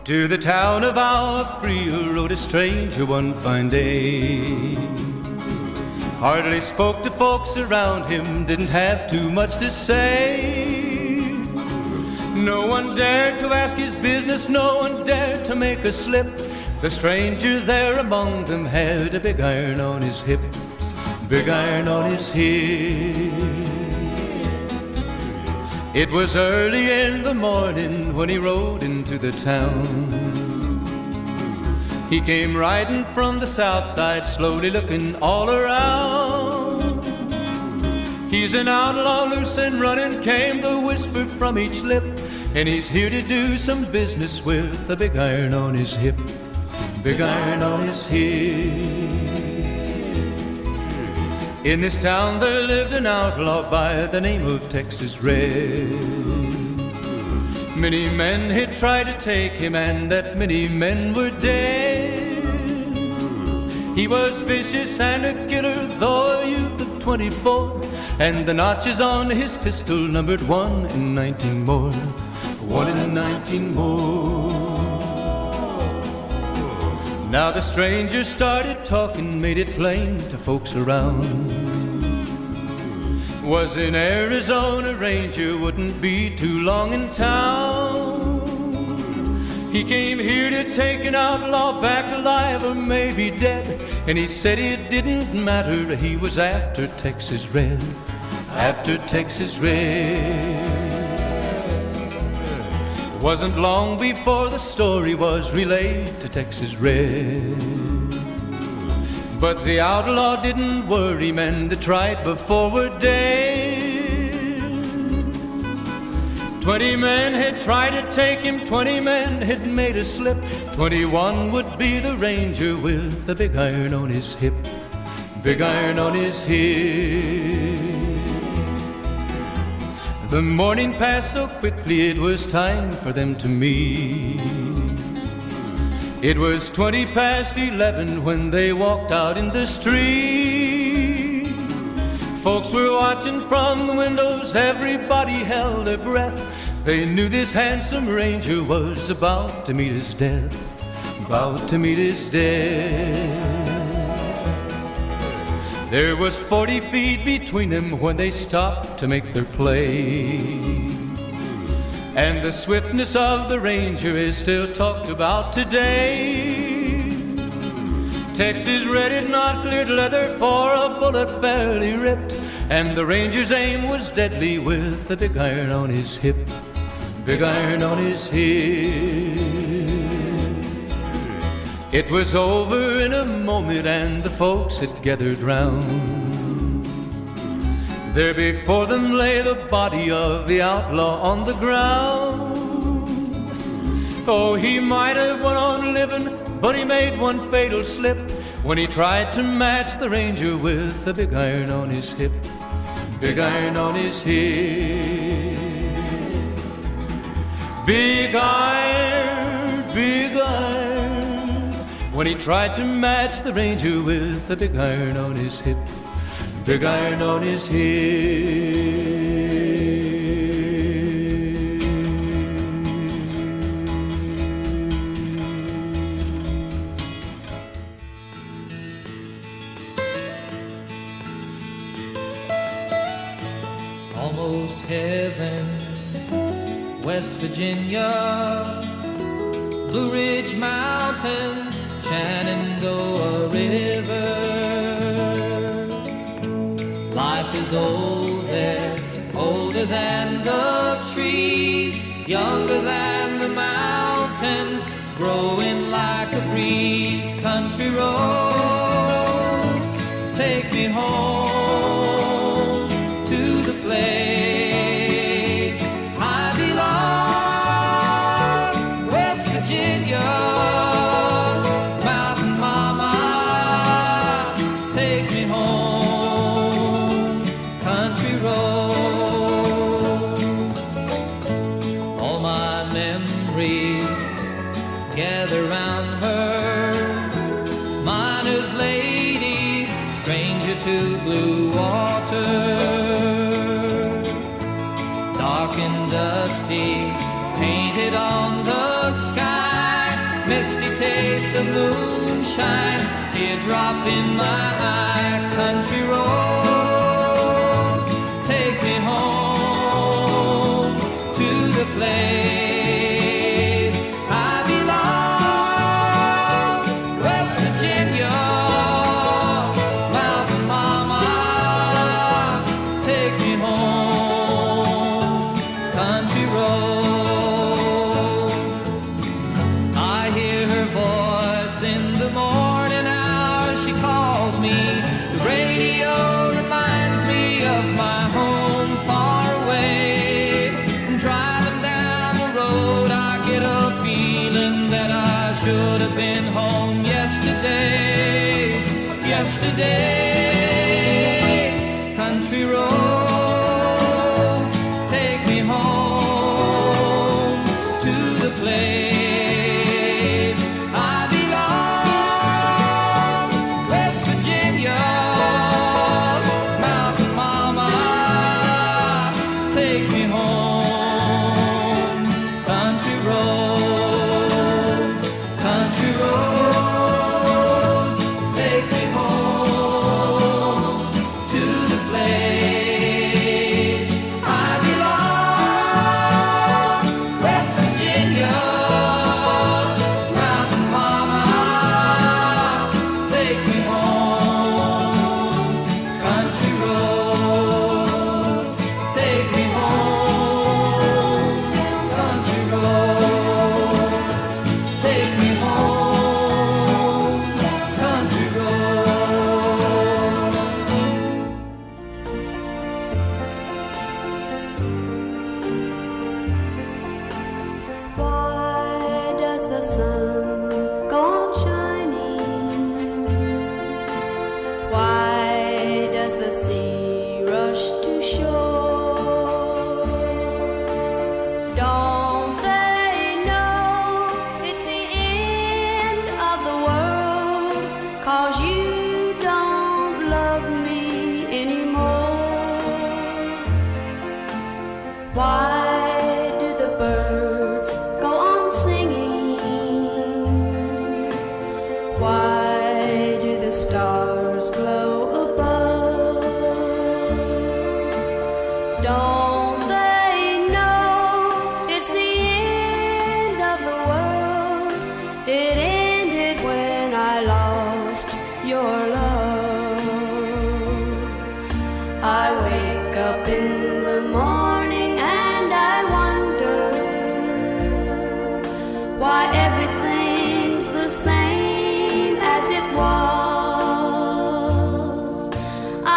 To the town of Alfrea rode a stranger one fine day. Hardly spoke to folks around him, didn't have too much to say. No one dared to ask his business, no one dared to make a slip. The stranger there among them had a big iron on his hip, big iron on his hip. It was early in the morning when he rode into the town. He came riding from the south side, slowly looking all around. He's an outlaw, loose and running, came the whisper from each lip, and he's here to do some business with a big iron on his hip, big iron on his hip. In this town there lived an outlaw by the name of Texas Red. Many men had tried to take him, and that many men were dead. He was vicious and a killer, though a youth of 24, and the notches on his pistol numbered 1 in 19 more, 1 in 19 more. Now the stranger started talking, made it plain to folks around. Was an Arizona Ranger, wouldn't be too long in town. He came here to take an outlaw back alive or maybe dead, and he said it didn't matter, he was after Texas Red, after Texas Red. Wasn't long before the story was relayed to Texas Red. But the outlaw didn't worry, men that tried before were dead. 20 men had tried to take him, 20 men had made a slip. 21 would be the ranger with the big iron on his hip, big iron on his hip. The morning passed so quickly, it was time for them to meet. It was 20 past 11 when they walked out in the street. Folks were watching from the windows, everybody held their breath. They knew this handsome ranger was about to meet his death, about to meet his death. There was 40 feet between them when they stopped to make their play. And the swiftness of the ranger is still talked about today. Texas Red had not cleared leather for a bullet fairly ripped, and the ranger's aim was deadly with the big iron on his hip, big iron on his hip. It was over in a moment and the folks had gathered round. There before them lay the body of the outlaw on the ground. Oh, he might have went on living, but he made one fatal slip when he tried to match the ranger with the big iron on his hip, big iron on his hip. Big iron, big iron, when he tried to match the ranger with the big iron on his hip, big iron on his hip. Almost heaven, West Virginia, Blue Ridge Mountains, Shenandoah River. Life is old there, older than the trees, younger than the mountains, growing like a breeze. Country roads, take me home to the place I belong. West Virginia, Mountain Mama, take me home. Country roads, all my memories gather round her. Miner's lady, stranger to blue water, dark and dusty, painted on the sky. misty taste of moonshine, teardrop in my eye. Country roads, take me home to the place I belong. West Virginia, Mountain Mama, take me home. Country roads, I hear her voice in the morning hours. She calls me. The radio reminds me of my home far away. Driving down the road, I get a feeling that I should have been home yesterday. Country roads, take me home to the place I belong. West Virginia, Mountain Mama, take me home. Country roads, country roads, take me home to the place I belong. West Virginia, Mountain Mama, take me home. Country roads, take me home. Country roads, take me home. Country roads. Why does the sun go on shining? Why does the sea rush to shore? Don't they know it's the end of the world? 'Cause you don't love me anymore. Why do the birds go on singing? Why do the stars glow above? Don't they know it's the end of the world? It ended when I lost your love. I wake up in the morning and I wonder why everything's the same as it was.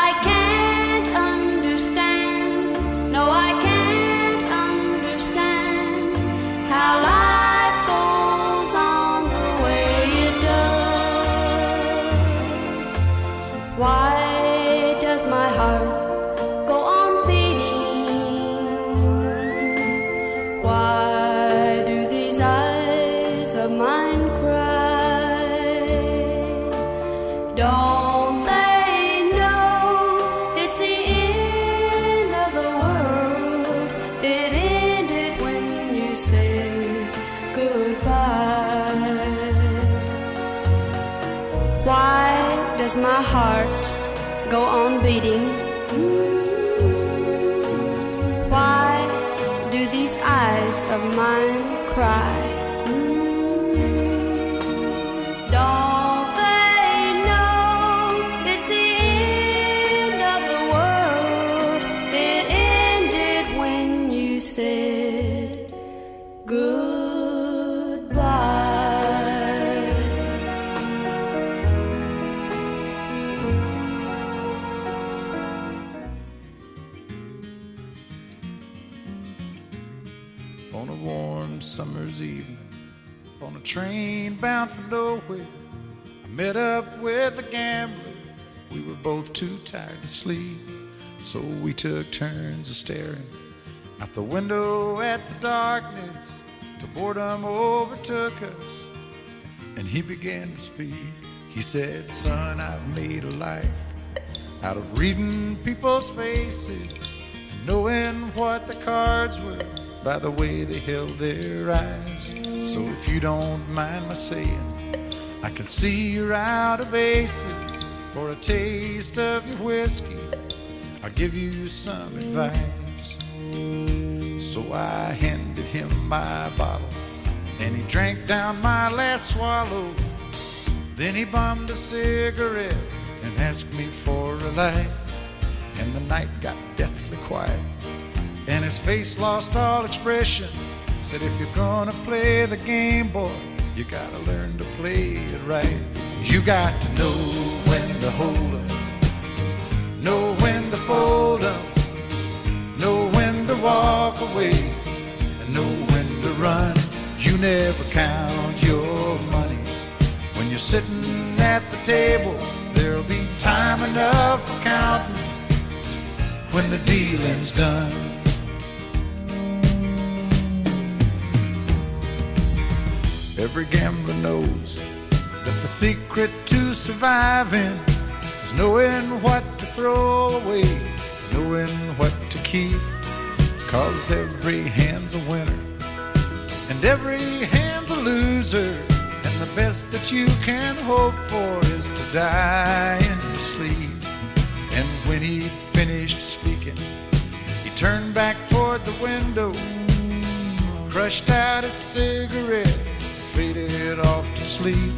I can't understand, no, I can't understand how life goes on the way it does. Why does my heart go on beating? Why do these eyes of mine cry? Don't they know it's the end of the world? It ended when you said goodbye. Why does my heart go on beating? Why do these eyes of mine cry? Don't they know it's the end of the world? It ended when you said goodbye. On a warm summer's evening, on a train bound for nowhere, I met up with a gambler. We were both too tired to sleep, so we took turns of staring out the window at the darkness till boredom overtook us, and he began to speak. He said, "Son, I've made a life out of reading people's faces and knowing what the cards were by the way they held their eyes. So if you don't mind my saying, I can see you're out of aces. For a taste of your whiskey, I'll give you some advice. So I handed him my bottle, and he drank down my last swallow. Then he bummed a cigarette and asked me for a light. And the night got deathly quiet, and his face lost all expression. Said, if you're gonna play the game, boy, you gotta learn to play it right. You got to know when to hold up, know when to fold up, know when to walk away, and know when to run. You never count your money when you're sitting at the table. There'll be time enough for counting when the dealing's done. Every gambler knows that the secret to surviving is knowing what to throw away, knowing what to keep. 'Cause every hand's a winner and every hand's a loser, and the best that you can hope for is to die in your sleep. And when he'd finished speaking, he turned back toward the window, crushed out his cigarette, faded off to sleep.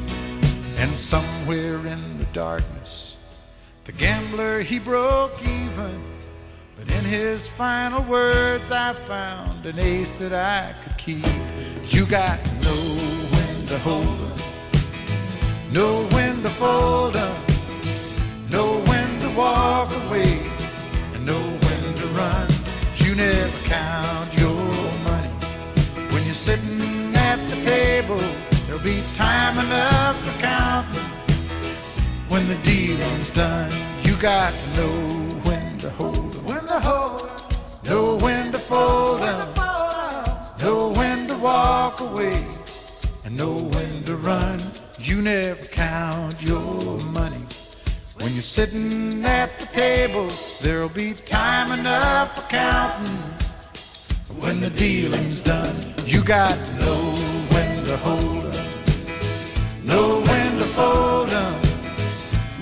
And somewhere in the darkness, the gambler, he broke even. But in his final words, I found an ace that I could keep. You got to know when to hold up, know when to fold up, know when to walk away, and know when to run. You never count your money when you're sitting at the table. There'll be time enough for counting when the dealing's done. You got to know when to hold up, when to hold up, know when to fold up, know when to walk away, and know when to run. You never count your money when you're sitting at the table. There'll be time enough for counting when the dealing's done. You got to know when to hold up, know when to fold up,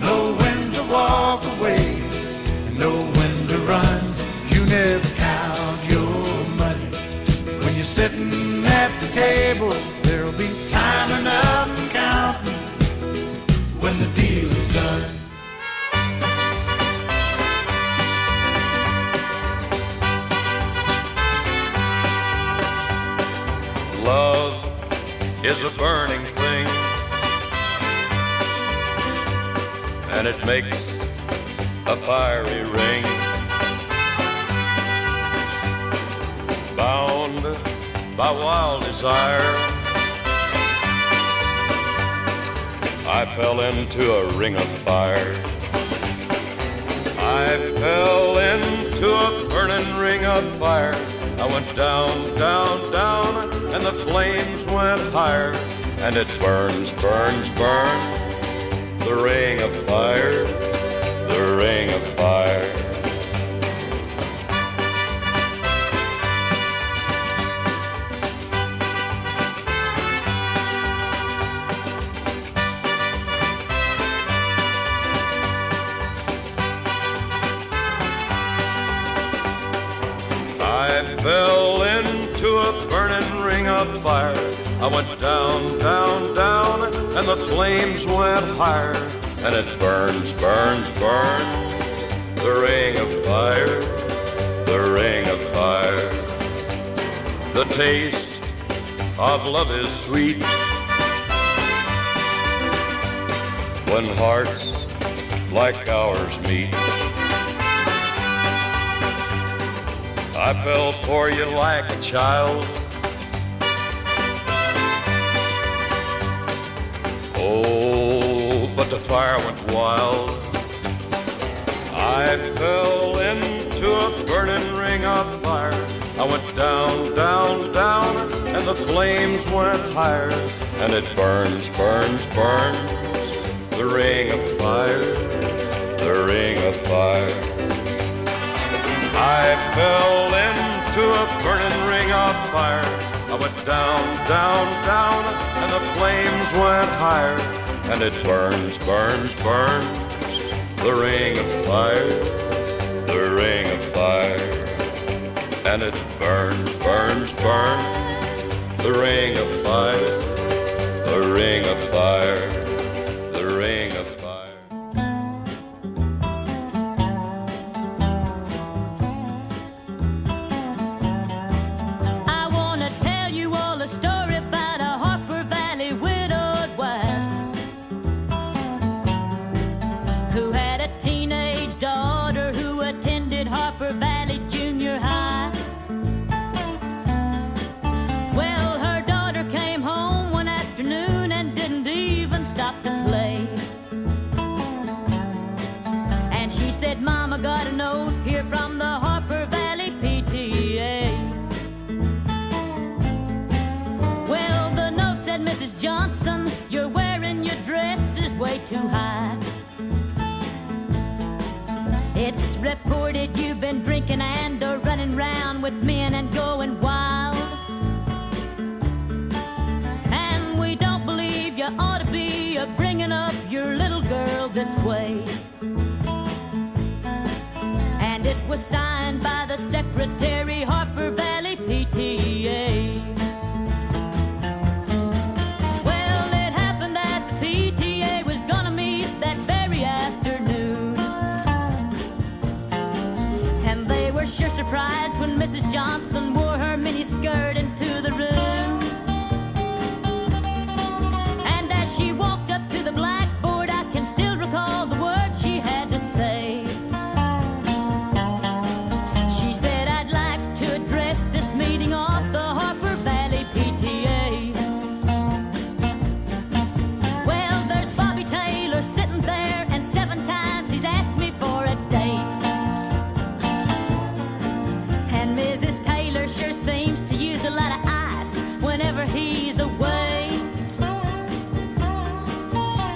know when to walk away, and know when to run. You never count your money when you're sitting at the table. There'll be time enough for counting when the deal is done. Love is a burning thing, and it makes a fiery ring. Bound by wild desire, I fell into a ring of fire. I fell into a burning ring of fire. I went down, down, down, and the flames went higher. And it burns, burns, burns, the ring of fire, the ring of fire. I fell into a burning ring of fire. I went down, down, down, and the flames went higher. And it burns, burns, burns, the ring of fire, the ring of fire. The taste of love is sweet when hearts like ours meet. I fell for you like a child. Oh, but the fire went wild. I fell into a burning ring of fire. I went down, down, down, and the flames went higher. And it burns, burns, burns, the ring of fire, the ring of fire. I fell into a burning ring of fire. I went down, down, down, and the flames went higher. And it burns, burns, burns, the ring of fire, the ring of fire. And it burns, burns, burns, the ring of fire, the ring of fire, the ring of fire. I want to tell you all a story about a Harper Valley widowed wife who had a teenage daughter who attended Harper Valley Junior High. Well, her daughter came home one afternoon and didn't even stop to play. And she said, Mama, got a note here from the Harper Valley PTA. Well, the note said, Mrs. Johnson, you're wearing your dresses way too high. It's reported you've been drinking and running round with men and going wild. And we don't believe you ought to be bringing up your little girl this way. And it was signed by the secretary, Harper Valley PTA. Well, it happened that the PTA was gonna meet that very afternoon. And they were sure surprised when Mrs. Johnson wore her miniskirt into the room. And as she walked up to the blackboard, I can still recall the words she had to say. She said, I'd like to address this meeting of the Harper Valley PTA. Well, there's Bobby Taylor sitting there, and 7 times he's asked me for a date. And Mrs. Taylor sure seems to use a lot of ice whenever he's away.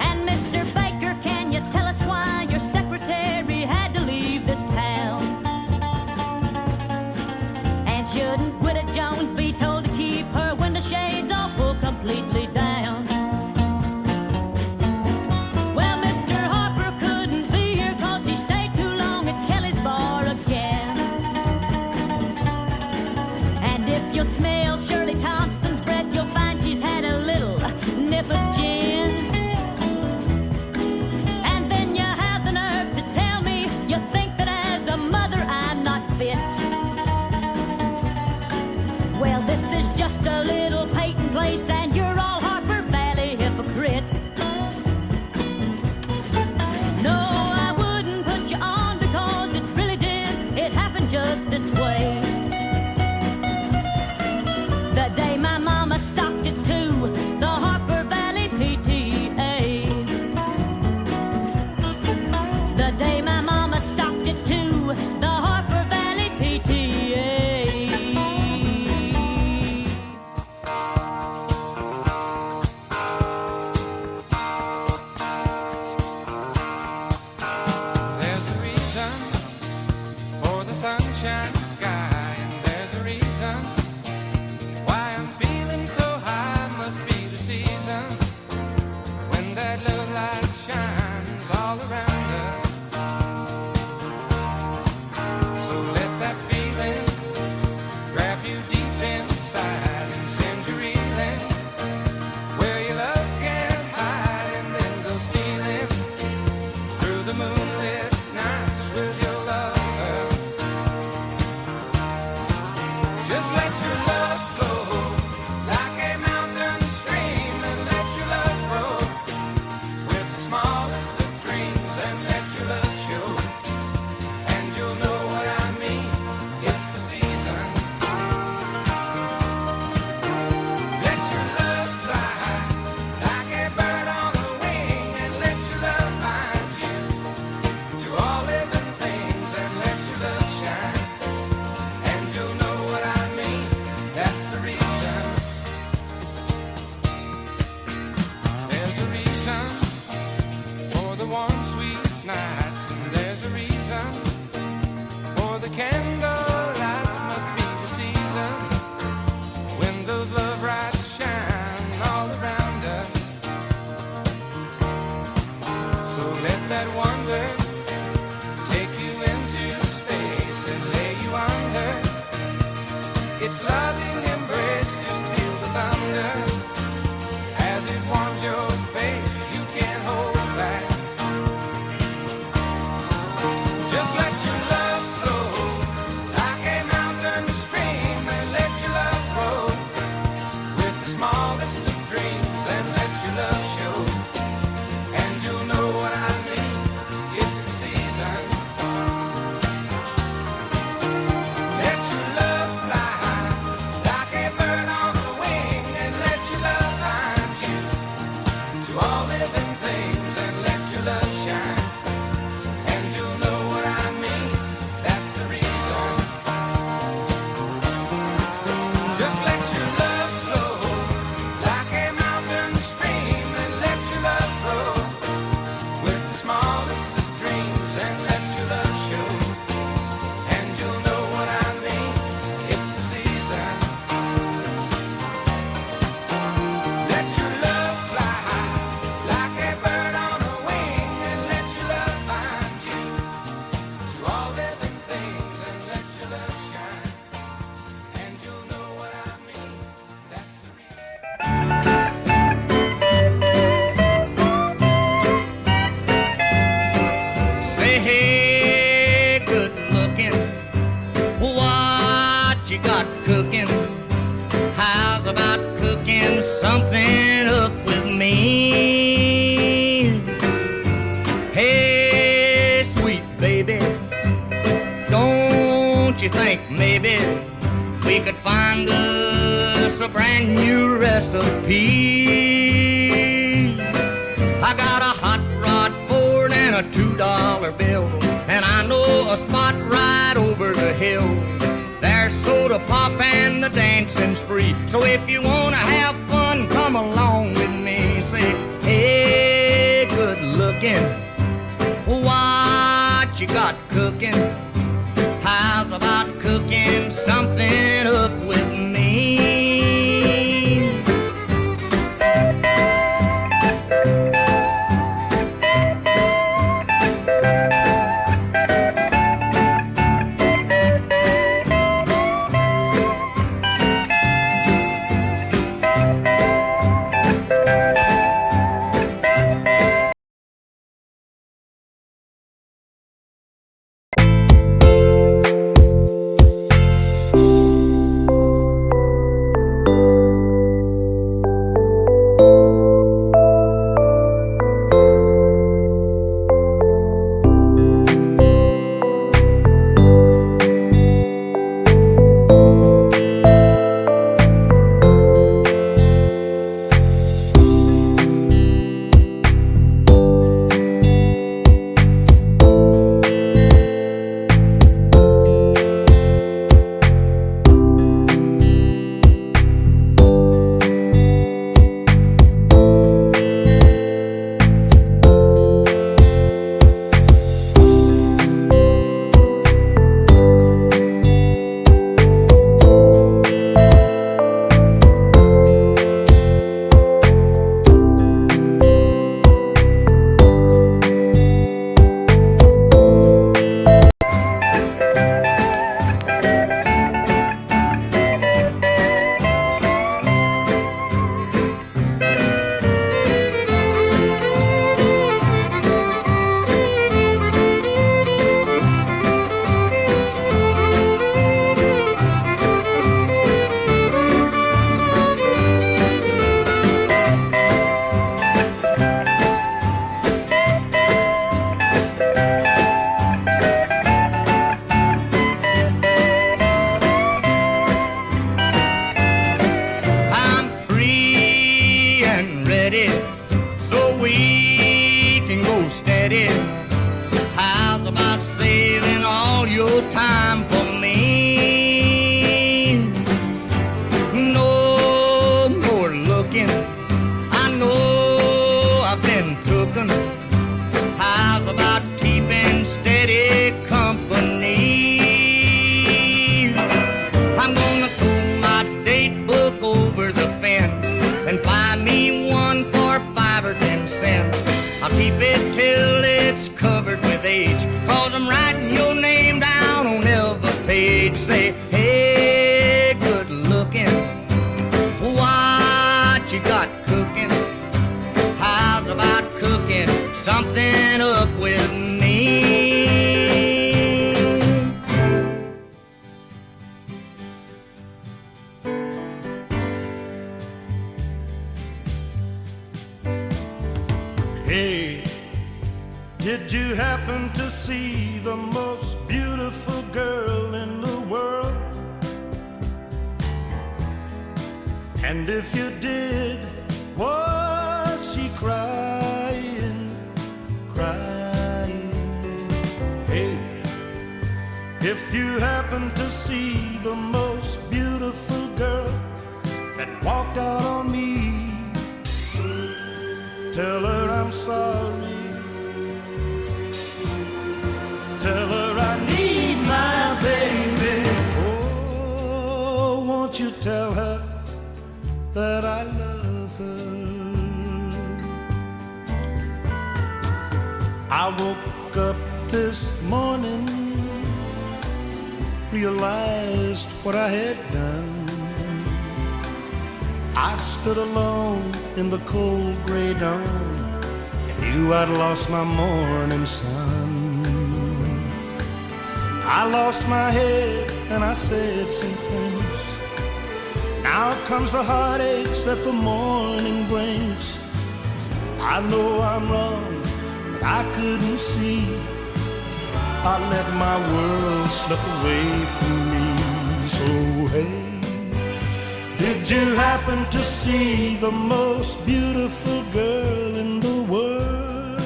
And Mr. Baker, can you tell us why your secretary had to leave this town? And shouldn't Widow Jones be told to keep her window shades all pulled completely down? Well, Mr. Harper couldn't be here 'cause he stayed too long at Kelly's bar again. And if you'll smell Shirley Thompson's breath, you'll find she's had a little nip of gin. And then you have the nerve to tell me you think that as a mother I'm not fit. Well, this is just a little Peyton place, and you're all Harper Valley hypocrites. No, I wouldn't put you on because it really did. It happened just this way. The day my mama socked it to the Harper Valley PTA. The day my mama socked it to the Harper Valley PTA. wonder. Its loving embrace, just feel the thunder. As it warms your face, you can't hold back. Just let your love flow like a mountain stream, and let your love grow with the smallest of dreams, and let your love show. And you'll know what I mean. It's the season. Let your love fly high like a bird on the wing, and let your love find you to all living things, and let your love shine. And you'll know what I mean. That's the reason. Just let your love flow like a mountain stream, and let your love grow with the smallest of dreams, and let your love show. And you'll know what I mean. It's the season. Let your love fly high like a bird on a wing, and let your love find you to all living things, and let your love shine. And you'll know what I mean. That's the reason. Say, hey, good looking, what you got cooking? How's about cooking something up with me? Hey, sweet baby, don't you think maybe we could find us a brand new recipe? I got a hot rod Ford and a $2 bill, and I know a spot right over the hill. There's soda pop and the dancing's free. So if you wanna have fun, come along with me. Say, hey, good looking, what you got cooking? How's about cooking something up with me? say, hey, good looking, what you got cooking? How's about cooking something up with me? Hey, did you happen to see the most beautiful girl in the world? And if you did, was she crying, crying? Hey, if you happen to see the most beautiful girl that walked out on me, tell her I'm sorry. Tell her I need my baby. Oh, won't you tell her that I love her? I woke up this morning, realized what I had done. I stood alone in the cold gray dawn and knew I'd lost my morning sun. I lost my head and I said some things. Now comes the heartaches that the morning brings. I know I'm wrong, but I couldn't see. I let my world slip away from me. So hey, did you happen to see the most beautiful girl in the world?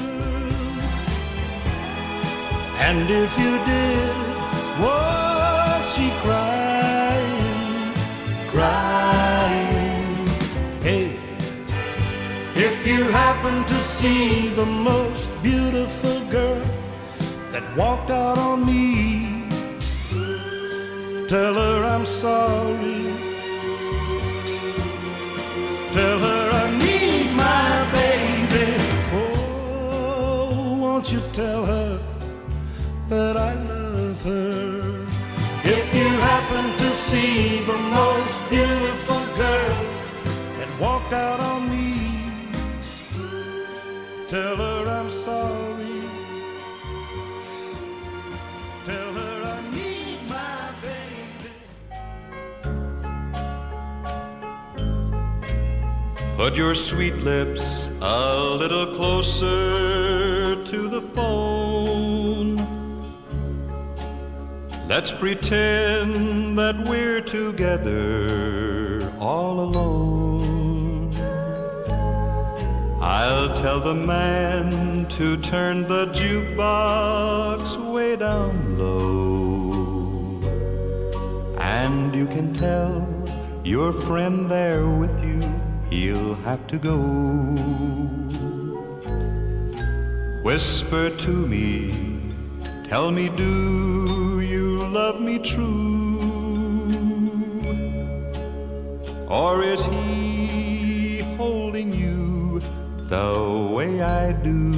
And if you did, was she crying, crying? Hey, if you happen to see the most beautiful girl that walked out on me, tell her I'm sorry. Tell her I need my baby. Oh, won't you tell her that I love her? If you happen to see the most beautiful girl that walked out on me, tell her I'm sorry. Tell her I need my baby. Put your sweet lips a little closer to the phone. Let's pretend that we're together all alone. I'll tell the man to turn the jukebox way down low. And you can tell your friend there with you, he'll have to go. Whisper to me, tell me, do you love me true? Or is he holding you the way I do?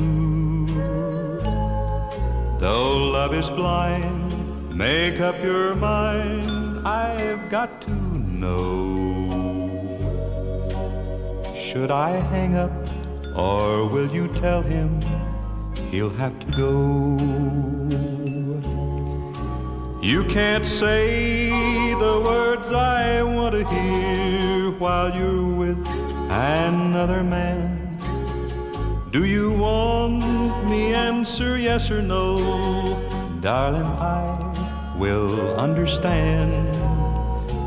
Though love is blind, make up your mind, I've got to know. Should I hang up, or will you tell him he'll have to go? You can't say the words I want to hear while you're with another man. Do you want me answer yes or no? Darling, I will understand.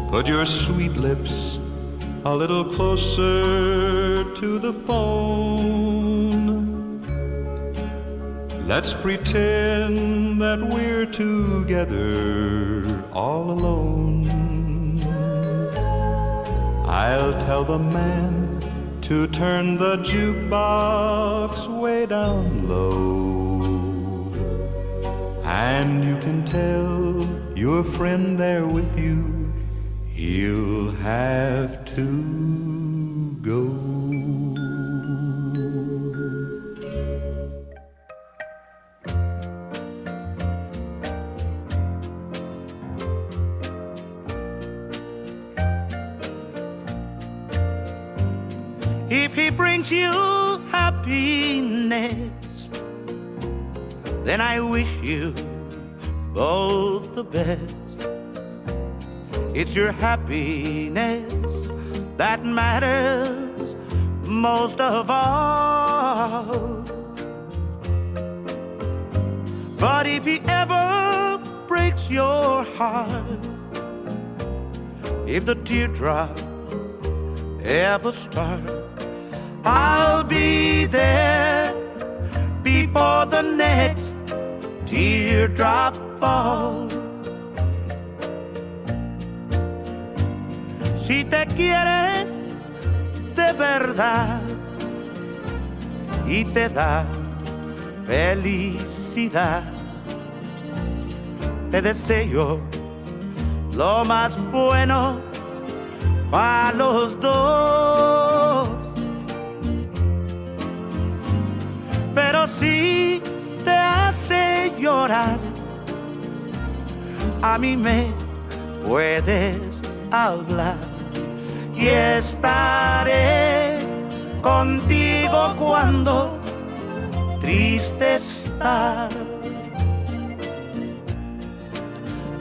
Put your sweet lips a little closer to the phone. Let's pretend that we're together all alone. I'll tell the man to turn the jukebox way down low. And you can tell your friend there with you, he'll have to go. If he brings you happiness, then I wish you both the best. It's your happiness that matters most of all. But if he ever breaks your heart, if the teardrop ever start, I'll be there before the next teardrop falls. Si te quiere de verdad y te da felicidad, te deseo lo más bueno para los dos. Pero si te hace llorar, a mí me puedes hablar y estaré contigo cuando triste estás.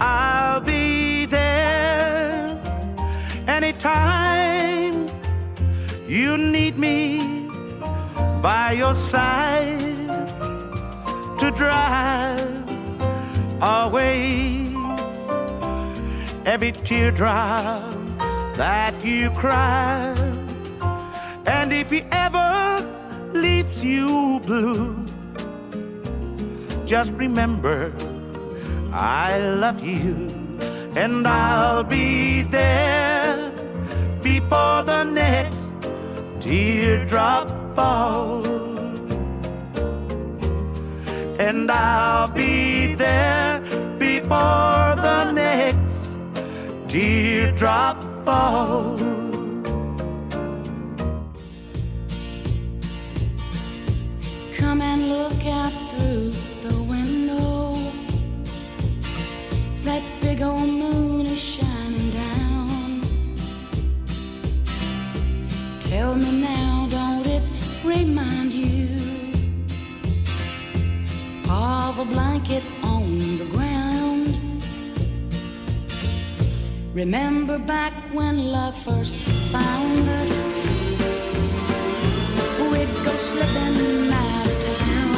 I'll be there anytime you need me by your side to drive away every teardrop that you cry. And if he ever leaves you blue, just remember I love you, and I'll be there before the next teardrop falls. And I'll be there before the next teardrop falls. Come and look out through the window. That big old moon is shining down. Tell me now, don't it remind you of a blanket on the ground? Remember back when love first found us? We'd go slipping out of town,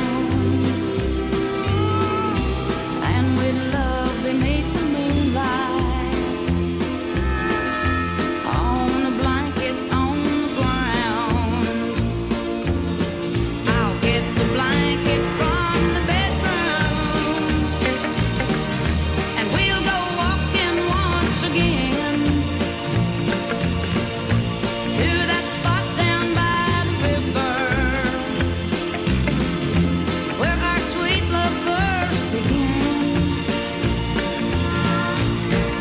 and we'd love beneath the moonlight on a blanket on the ground. I'll get the blanket from the bedroom, and we'll go walking once again to that spot down by the river where our sweet love first began.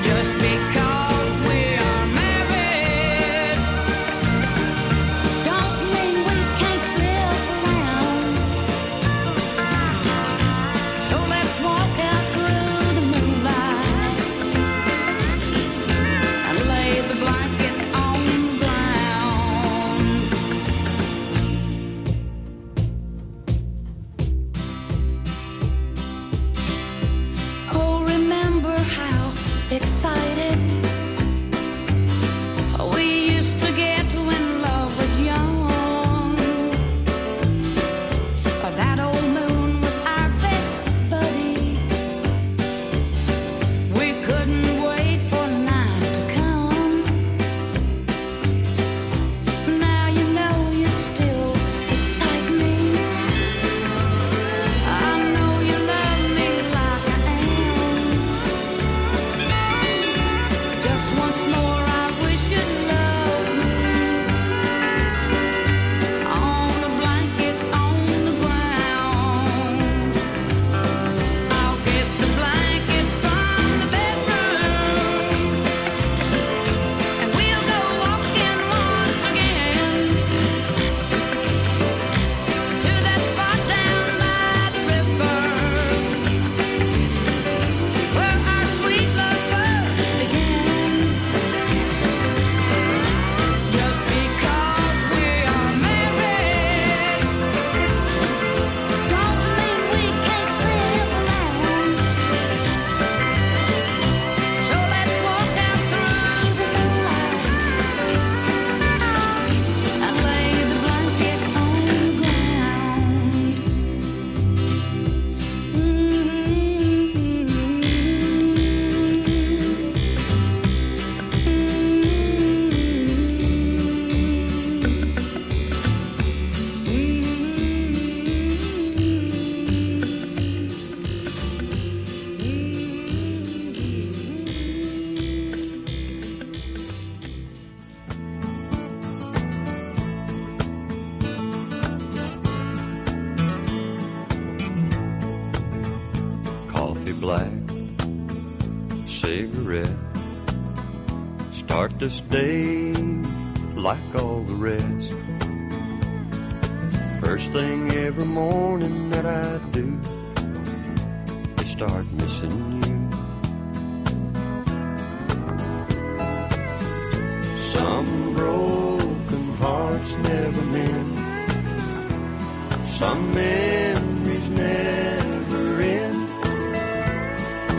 Just because we are married don't mean we can't slip around. So let's walk out through the moonlight and lay the blanket on the ground. Oh, remember how excited we used to get when love was young. That old moon was our best buddy. We couldn't wait for night to come. Now you know you still excite me. I know you love me like I am. Just once more, I wish you'd love me on a blanket on the ground. I'll get the blanket from the bedroom, and we'll go walking once again to that spot down by the river where our sweet love first began. cigarette. Start this day like all the rest. First thing every morning that I do is start missing you. Some broken hearts never mend. Some memories never end.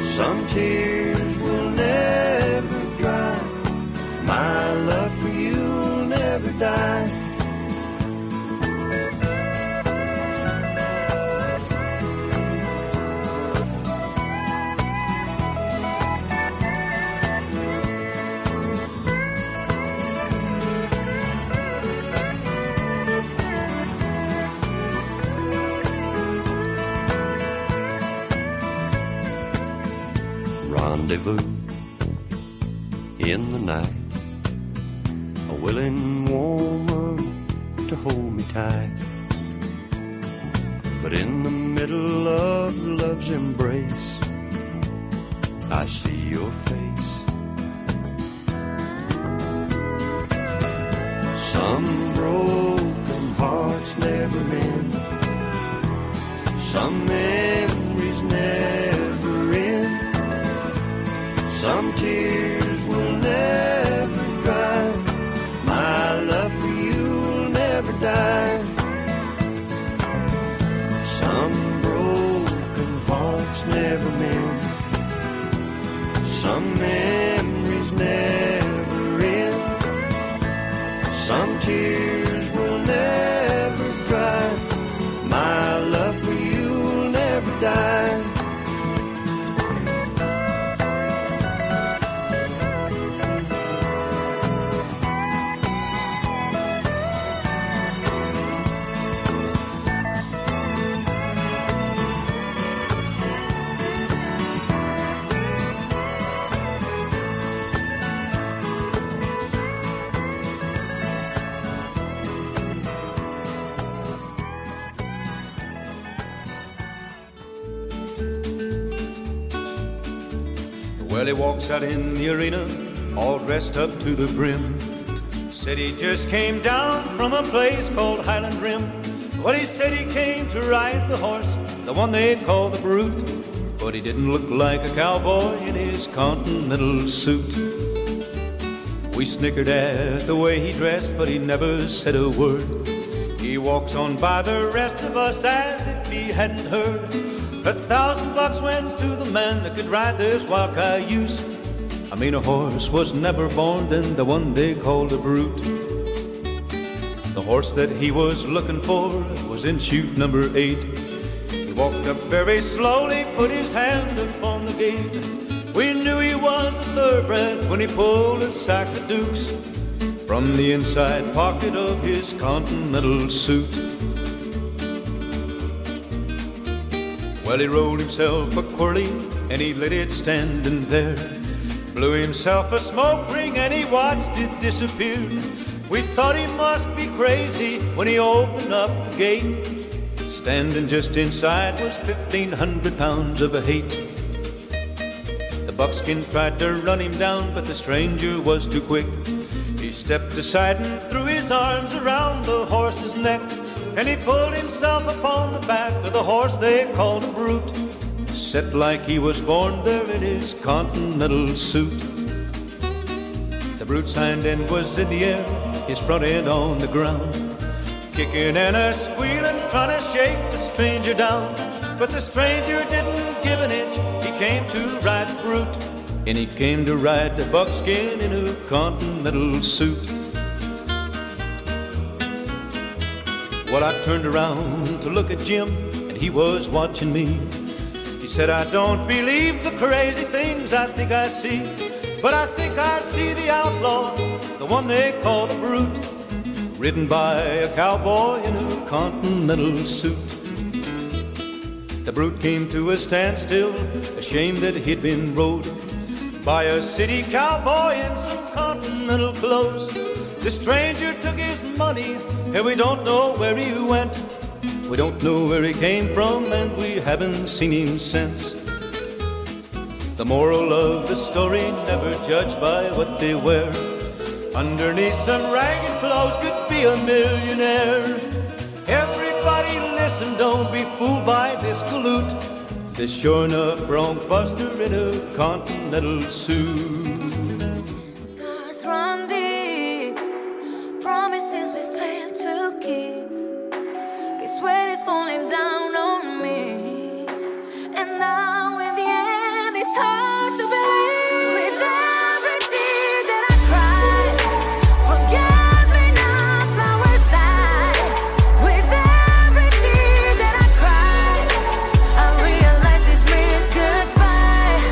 Some tears will never dry. My love for you will never die. Rendezvous in the night, a willing woman to hold me tight. But in the middle of love's embrace, I see your face. Some broken hearts never mend. Some memories never end. Some tears will never dry. My love for you will never die. Some broken hearts never mend. Some memories never end. Some tears will never dry. My love for you will never die. Well, he walks out in the arena, all dressed up to the brim. Said he just came down from a place called Highland Rim. Well, he said he came to ride the horse, the one they call the Brute. But he didn't look like a cowboy in his continental suit. We snickered at the way he dressed, but he never said a word. He walks on by the rest of us as if he hadn't heard. $1,000 went to the man that could ride this wild cayuse. I mean, a horse was never born than the one they called a Brute. The horse that he was looking for was in chute number 8. He walked up very slowly, put his hand upon the gate. We knew he was a thoroughbred when he pulled a sack of dukes from the inside pocket of his continental suit. Well, he rolled himself a quirly and he let it standing there. Blew himself a smoke ring and he watched it disappear. We thought he must be crazy when he opened up the gate. Standing just inside was 1,500 pounds of hate. The buckskin tried to run him down, but the stranger was too quick. He stepped aside and threw his arms around the horse's neck, and he pulled himself upon the back of the horse they called a Brute, set like he was born there in his continental suit. The Brute's hind end was in the air, his front end on the ground, kicking and a-squealing, trying to shake the stranger down. But the stranger didn't give an inch, he came to ride the Brute, and he came to ride the buckskin in a continental suit. Well, I turned around to look at Jim, and he was watching me. He said, I don't believe the crazy things I think I see, but I think I see the outlaw, the one they call the Brute, ridden by a cowboy in a continental suit. The Brute came to a standstill, ashamed that he'd been rode by a city cowboy in some continental clothes. The stranger took his money, and we don't know where he went. We don't know where he came from, and we haven't seen him since. The moral of the story, never judge by what they wear. Underneath some ragged clothes could be a millionaire. Everybody listen, don't be fooled by this galoot. This sure enough bronc buster in a continental suit. Scars run deep, promises we failed to keep. We sweat is falling down on me, and now in the end it's hard to believe. With every tear that I cried, forget me not, flowers die. With every tear that I cried, I realize this means goodbye.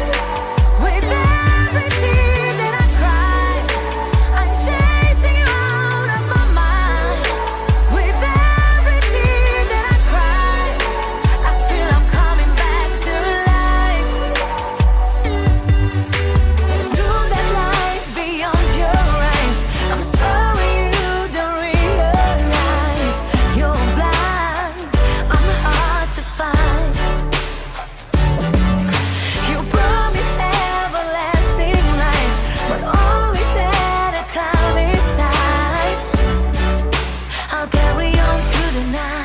With every tear that I cried, I'm chasing you out of my mind. With every tear that I cried, I feel I'm coming back to life. Doom that lies beyond your eyes, I'm sorry you don't realize. You're blind, I'm hard to find. You promised everlasting life, but always had a cloudy side. I'll carry on to the night.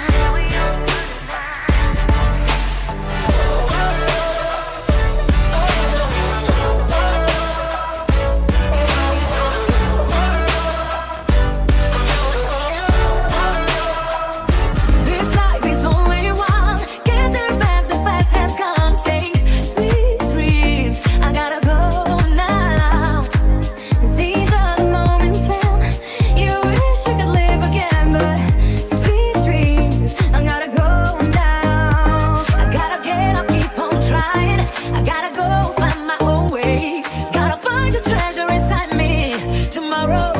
This life is only one, can't turn back, the past has gone. Say sweet dreams, I gotta go now. These are the moments when you wish you could live again, but sweet dreams, I gotta go now. I gotta get up, keep on trying. I gotta go find my own way. Gotta find the treasure inside me. Tomorrow